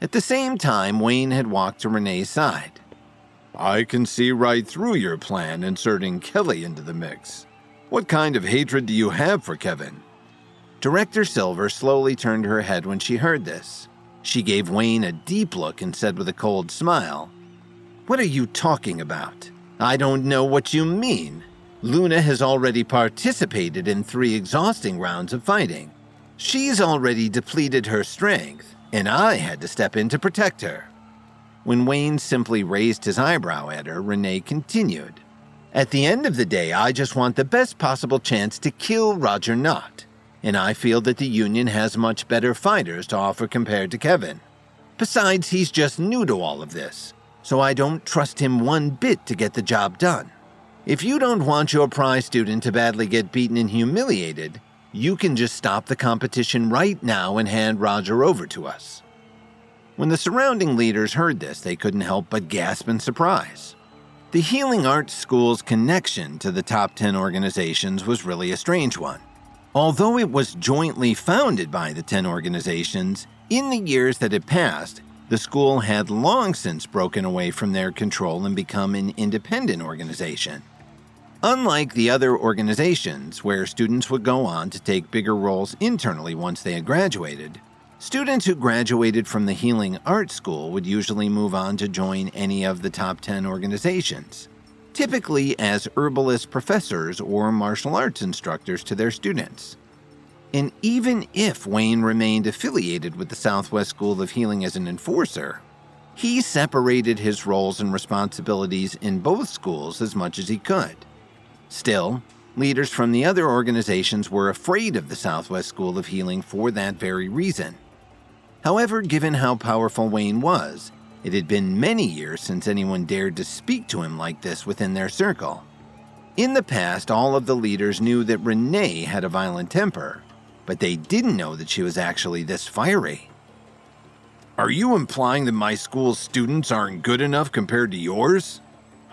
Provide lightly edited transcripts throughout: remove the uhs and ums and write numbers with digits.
At the same time, Wayne had walked to Renee's side. "I can see right through your plan inserting Kelly into the mix. What kind of hatred do you have for Kevin?" Director Silver slowly turned her head when she heard this. She gave Wayne a deep look and said with a cold smile, "What are you talking about? I don't know what you mean. Luna has already participated in 3 exhausting rounds of fighting. She's already depleted her strength, and I had to step in to protect her." When Wayne simply raised his eyebrow at her, Renee continued, "At the end of the day, I just want the best possible chance to kill Roger Knott, and I feel that the Union has much better fighters to offer compared to Kevin. Besides, he's just new to all of this, so I don't trust him one bit to get the job done. If you don't want your prize student to badly get beaten and humiliated, you can just stop the competition right now and hand Roger over to us." When the surrounding leaders heard this, they couldn't help but gasp in surprise. The Healing Arts School's connection to the top 10 organizations was really a strange one. Although it was jointly founded by the 10 organizations, in the years that had passed, the school had long since broken away from their control and become an independent organization. Unlike the other organizations, where students would go on to take bigger roles internally once they had graduated, students who graduated from the Healing Arts School would usually move on to join any of the top 10 organizations, typically as herbalist professors or martial arts instructors to their students. And even if Wayne remained affiliated with the Southwest School of Healing as an enforcer, he separated his roles and responsibilities in both schools as much as he could. Still, leaders from the other organizations were afraid of the Southwest School of Healing for that very reason. However, given how powerful Wayne was, it had been many years since anyone dared to speak to him like this within their circle. In the past, all of the leaders knew that Renee had a violent temper, but they didn't know that she was actually this fiery. "Are you implying that my school's students aren't good enough compared to yours?"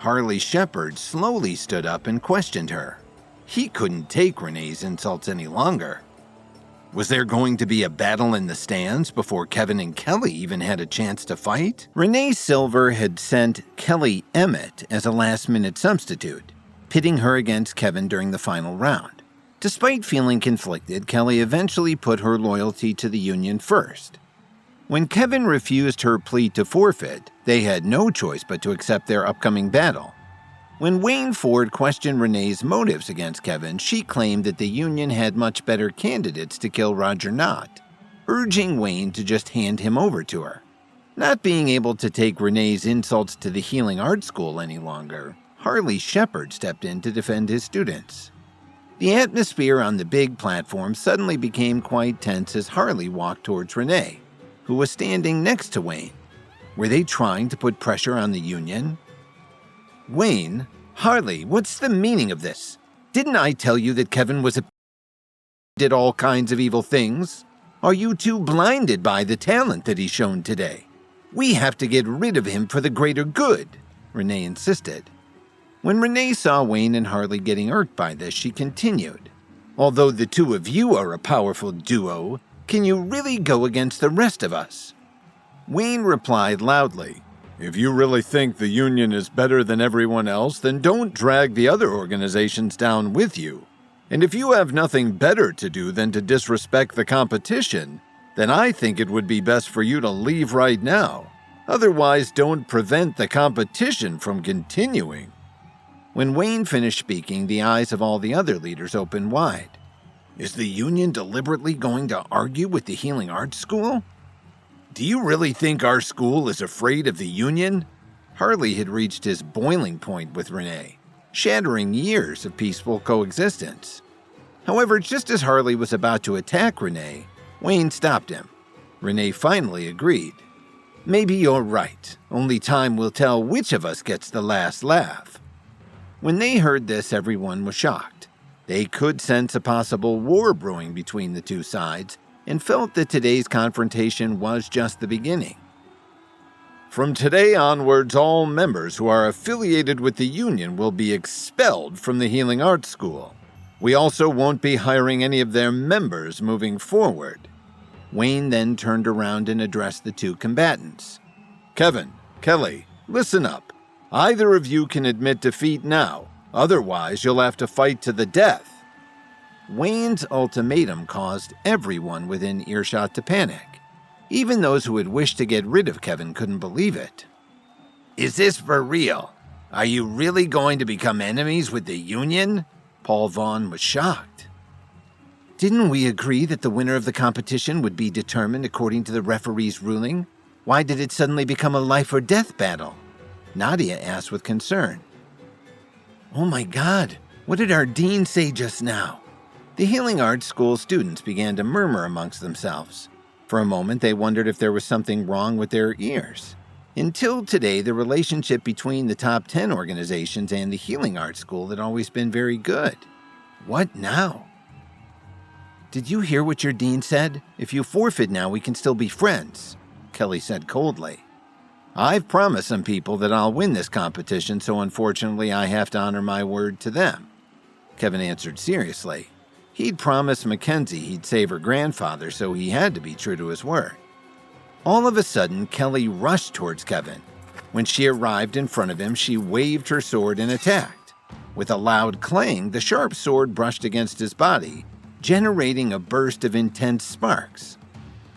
Harley Shepard slowly stood up and questioned her. He couldn't take Renee's insults any longer. Was there going to be a battle in the stands before Kevin and Kelly even had a chance to fight? Renee Silver had sent Kelly Emmett as a last-minute substitute, pitting her against Kevin during the final round. Despite feeling conflicted, Kelly eventually put her loyalty to the Union first. When Kevin refused her plea to forfeit, they had no choice but to accept their upcoming battle. When Wayne Ford questioned Renee's motives against Kevin, she claimed that the Union had much better candidates to kill Roger Knott, urging Wayne to just hand him over to her. Not being able to take Renee's insults to the Healing Arts School any longer, Harley Shepard stepped in to defend his students. The atmosphere on the big platform suddenly became quite tense as Harley walked towards Renee, who was standing next to Wayne. Were they trying to put pressure on the Union? "Wayne, Harley, what's the meaning of this? Didn't I tell you that Kevin did all kinds of evil things? Are you too blinded by the talent that he's shown today? We have to get rid of him for the greater good," Renee insisted. When Renee saw Wayne and Harley getting irked by this, she continued, "Although the two of you are a powerful duo, can you really go against the rest of us?" Wayne replied loudly, "If you really think the Union is better than everyone else, then don't drag the other organizations down with you. And if you have nothing better to do than to disrespect the competition, then I think it would be best for you to leave right now. Otherwise, don't prevent the competition from continuing." When Wayne finished speaking, the eyes of all the other leaders opened wide. Is the Union deliberately going to argue with the Healing Arts School? Do you really think our school is afraid of the Union? Harley had reached his boiling point with Renee, shattering years of peaceful coexistence. However, just as Harley was about to attack Renee, Wayne stopped him. Renee finally agreed. "Maybe you're right. Only time will tell which of us gets the last laugh." When they heard this, everyone was shocked. They could sense a possible war brewing between the two sides and felt that today's confrontation was just the beginning. "From today onwards, all members who are affiliated with the Union will be expelled from the Healing Arts School. We also won't be hiring any of their members moving forward." Wayne then turned around and addressed the two combatants. Kevin, Kelly, listen up. Either of you can admit defeat now, otherwise you'll have to fight to the death. Wayne's ultimatum caused everyone within earshot to panic. Even those who had wished to get rid of Kevin couldn't believe it. Is this for real? Are you really going to become enemies with the Union? Paul Vaughn was shocked. Didn't we agree that the winner of the competition would be determined according to the referee's ruling? Why did it suddenly become a life or death battle? Nadia asked with concern. Oh my God, what did our dean say just now? The Healing Arts School students began to murmur amongst themselves. For a moment, they wondered if there was something wrong with their ears. Until today, the relationship between the top 10 organizations and the Healing Arts School had always been very good. What now? Did you hear what your dean said? If you forfeit now, we can still be friends, Kelly said coldly. I've promised some people that I'll win this competition, so unfortunately I have to honor my word to them, Kevin answered seriously. He'd promised Mackenzie he'd save her grandfather, so he had to be true to his word. All of a sudden, Kelly rushed towards Kevin. When she arrived in front of him, she waved her sword and attacked. With a loud clang, the sharp sword brushed against his body, generating a burst of intense sparks.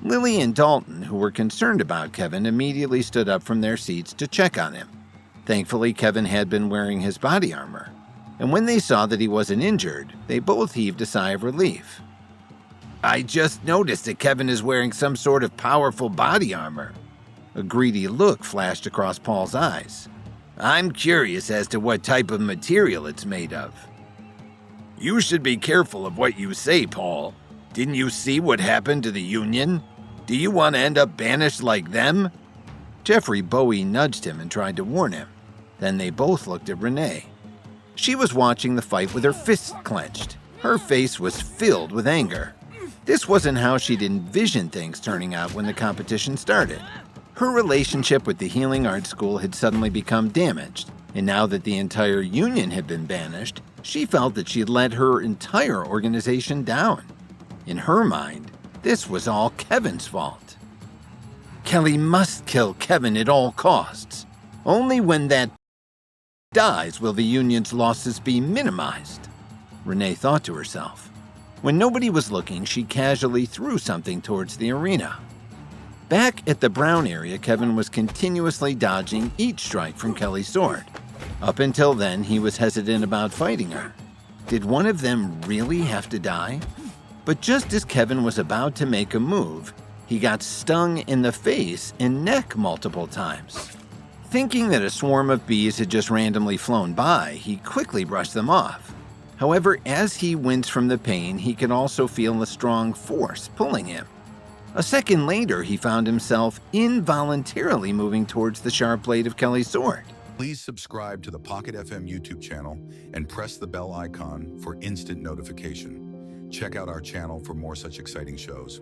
Lily and Dalton, who were concerned about Kevin, immediately stood up from their seats to check on him. Thankfully, Kevin had been wearing his body armor, and when they saw that he wasn't injured, they both heaved a sigh of relief. I just noticed that Kevin is wearing some sort of powerful body armor. A greedy look flashed across Paul's eyes. I'm curious as to what type of material it's made of. You should be careful of what you say, Paul. Didn't you see what happened to the Union? Do you want to end up banished like them? Jeffrey Bowie nudged him and tried to warn him. Then they both looked at Renée. She was watching the fight with her fists clenched. Her face was filled with anger. This wasn't how she'd envisioned things turning out when the competition started. Her relationship with the Healing Arts School had suddenly become damaged, and now that the entire Union had been banished, she felt that she'd let her entire organization down. In her mind, this was all Kevin's fault. Kelly must kill Kevin at all costs. Only when that dies will the Union's losses be minimized, Renée thought to herself. When nobody was looking, she casually threw something towards the arena. Back at the brown area, Kevin was continuously dodging each strike from Kelly's sword. Up until then, he was hesitant about fighting her. Did one of them really have to die? But just as Kevin was about to make a move, he got stung in the face and neck multiple times. Thinking that a swarm of bees had just randomly flown by, he quickly brushed them off. However, as he winced from the pain, he could also feel a strong force pulling him. A second later, he found himself involuntarily moving towards the sharp blade of Kelly's sword. Please subscribe to the Pocket FM YouTube channel and press the bell icon for instant notification. Check out our channel for more such exciting shows.